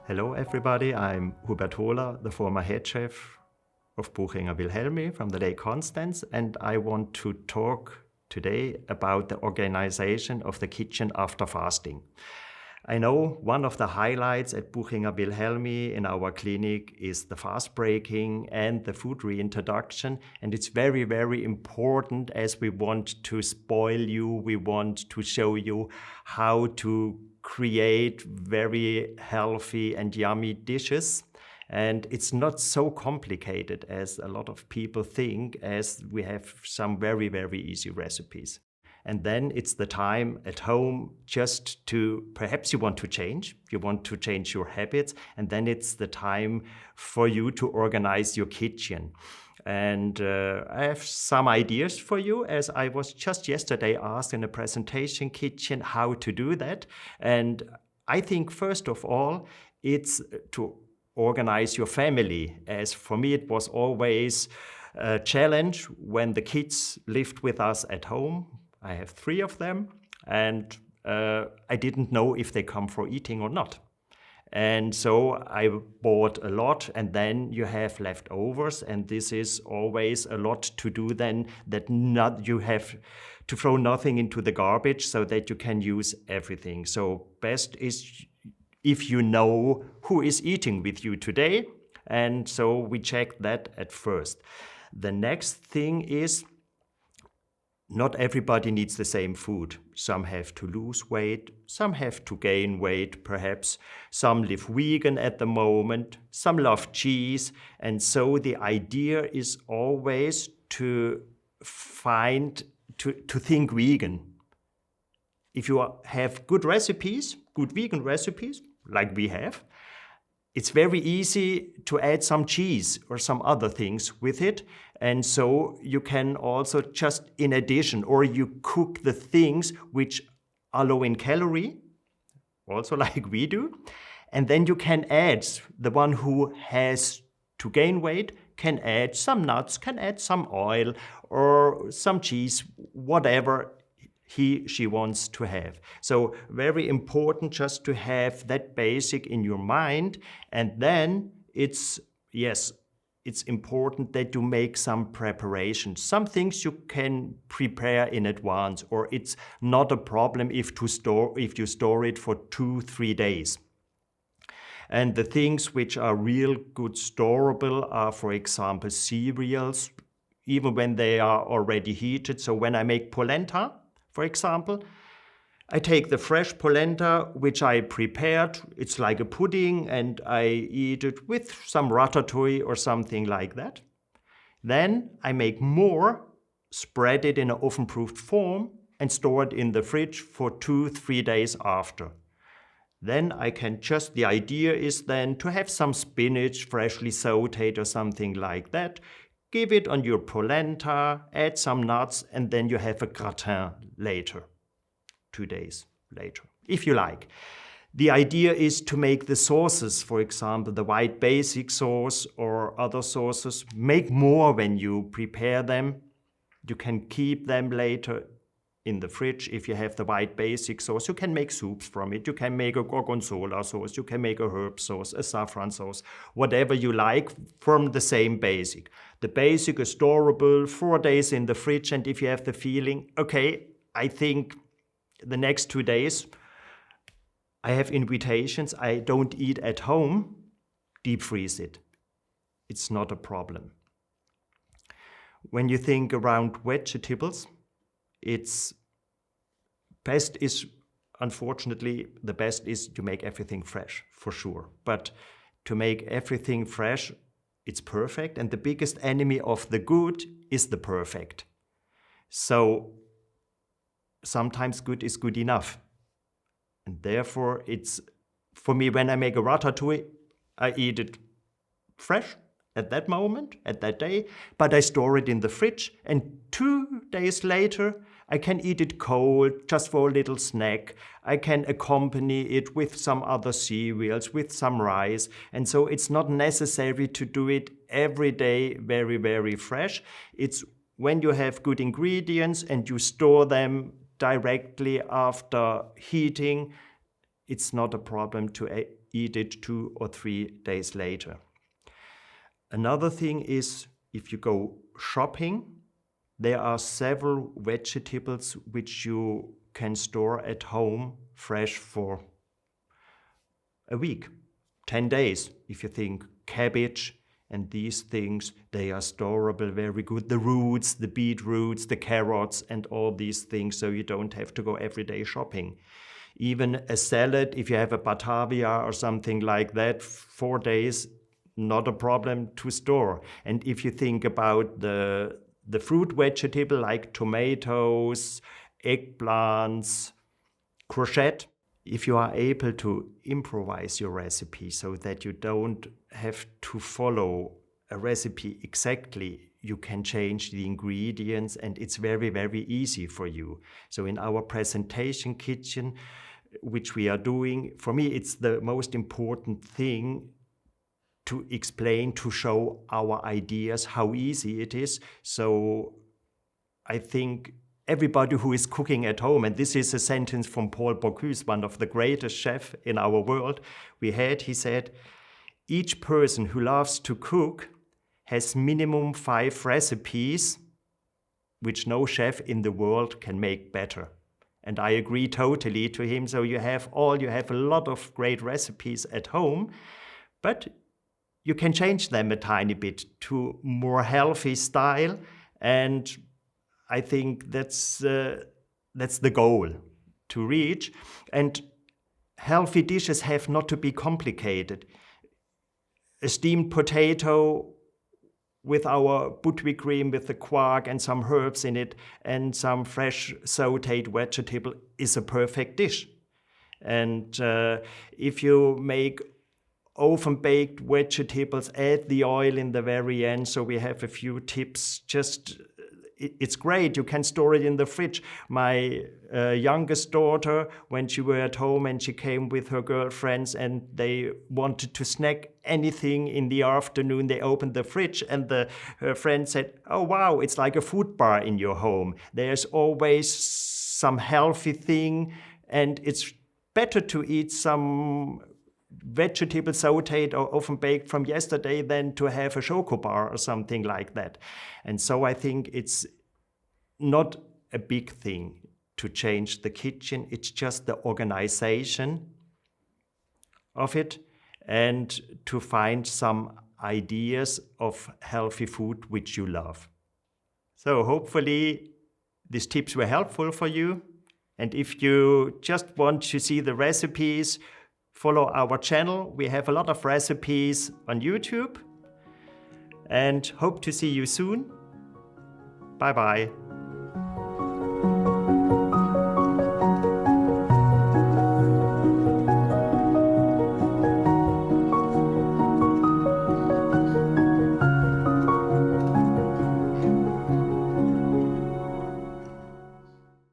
Hello everybody, I'm Hubert Hohler, the former head chef of Buchinger Wilhelmi from the Lake Constance, and I want to talk today about the organization of the kitchen after fasting. I know one of the highlights at Buchinger Wilhelmi in our clinic is the fast breaking and the food reintroduction, and it's very, very important as we want to spoil you, we want to show you how to create very healthy and yummy dishes. And it's not so complicated as a lot of people think, as we have some very, very easy recipes. And then it's the time at home just to, perhaps you want to change your habits, and then it's the time for you to organize your kitchen. And I have some ideas for you, as I was just yesterday asked in a presentation kitchen how to do that. And I think first of all, it's to organize your family. As for me, it was always a challenge when the kids lived with us at home. I have 3 of them, and I didn't know if they come for eating or not. And so I bought a lot, and then you have leftovers, and this is always a lot to do then, that you have to throw nothing into the garbage so that you can use everything. So best is if you know who is eating with you today, and so we check that at first. The next thing is, not everybody needs the same food. Some have to lose weight, some have to gain weight perhaps, some live vegan at the moment, some love cheese, and so the idea is always to think vegan. If you have good recipes, good vegan recipes, like we have, it's very easy to add some cheese or some other things with it. And so you can also just in addition, or you cook the things which are low in calorie, also like we do. And then you can add, the one who has to gain weight can add some nuts, can add some oil or some cheese, whatever she wants to have. So very important just to have that basic in your mind. And then it's important that you make some preparation. Some things you can prepare in advance, or it's not a problem if you store it for 2-3 days. And the things which are real good storable are, for example, cereals, even when they are already heated. So when I make polenta, for example, I take the fresh polenta, which I prepared. It's like a pudding, and I eat it with some ratatouille or something like that. Then I make more, spread it in an oven-proofed form, and store it in the fridge for 2-3 days after. Then I can the idea is then to have some spinach freshly sauteed or something like that. Give it on your polenta, add some nuts, and then you have a gratin later, 2 days later, if you like. The idea is to make the sauces, for example, the white basic sauce or other sauces, make more when you prepare them. You can keep them later in the fridge. If you have the white basic sauce, you can make soups from it. You can make a gorgonzola sauce. You can make a herb sauce, a saffron sauce, whatever you like from the same basic. The basic is storable, 4 days in the fridge. And if you have the feeling, okay, I think the next 2 days I have invitations, I don't eat at home, deep freeze it. It's not a problem. When you think around vegetables, unfortunately, the best is to make everything fresh, for sure. But to make everything fresh, it's perfect. And the biggest enemy of the good is the perfect. So sometimes good is good enough. And therefore, for me, when I make a ratatouille, I eat it fresh at that moment, at that day, but I store it in the fridge, and 2 days later, I can eat it cold, just for a little snack. I can accompany it with some other cereals, with some rice. And so it's not necessary to do it every day very, very fresh. It's when you have good ingredients and you store them directly after heating, it's not a problem to eat it 2 or 3 days later. Another thing is, if you go shopping, there are several vegetables which you can store at home fresh for a week, 10 days. If you think cabbage and these things, they are storable very good. The roots, the beetroots, the carrots and all these things, so you don't have to go every day shopping. Even a salad, if you have a Batavia or something like that, 4 days, not a problem to store. And if you think about the fruit vegetable like tomatoes, eggplants, courgette, if you are able to improvise your recipe so that you don't have to follow a recipe exactly, you can change the ingredients and it's very, very easy for you. So in our presentation kitchen, which we are doing, for me it's the most important thing to explain, to show our ideas, how easy it is. So I think everybody who is cooking at home, and this is a sentence from Paul Bocuse, one of the greatest chefs in our world he said, each person who loves to cook has minimum 5 recipes which no chef in the world can make better. And I agree totally to him. So you have a lot of great recipes at home, but you can change them a tiny bit to more healthy style. And I think that's the goal to reach. And healthy dishes have not to be complicated. A steamed potato with our Buttwig cream, with the quark and some herbs in it, and some fresh sautéed vegetable is a perfect dish. And if you make oven-baked vegetables, add the oil in the very end. So we have a few tips. It's great. You can store it in the fridge. My youngest daughter, when she were at home and she came with her girlfriends and they wanted to snack anything in the afternoon, they opened the fridge and her friend said, "Oh wow, it's like a food bar in your home. There's always some healthy thing and it's better to eat some vegetable sautéed or oven baked from yesterday than to have a choco bar or something like that." And so I think it's not a big thing to change the kitchen. It's just the organization of it and to find some ideas of healthy food which you love. So hopefully these tips were helpful for you. And if you just want to see the recipes, follow our channel. We have a lot of recipes on YouTube and hope to see you soon. Bye-bye.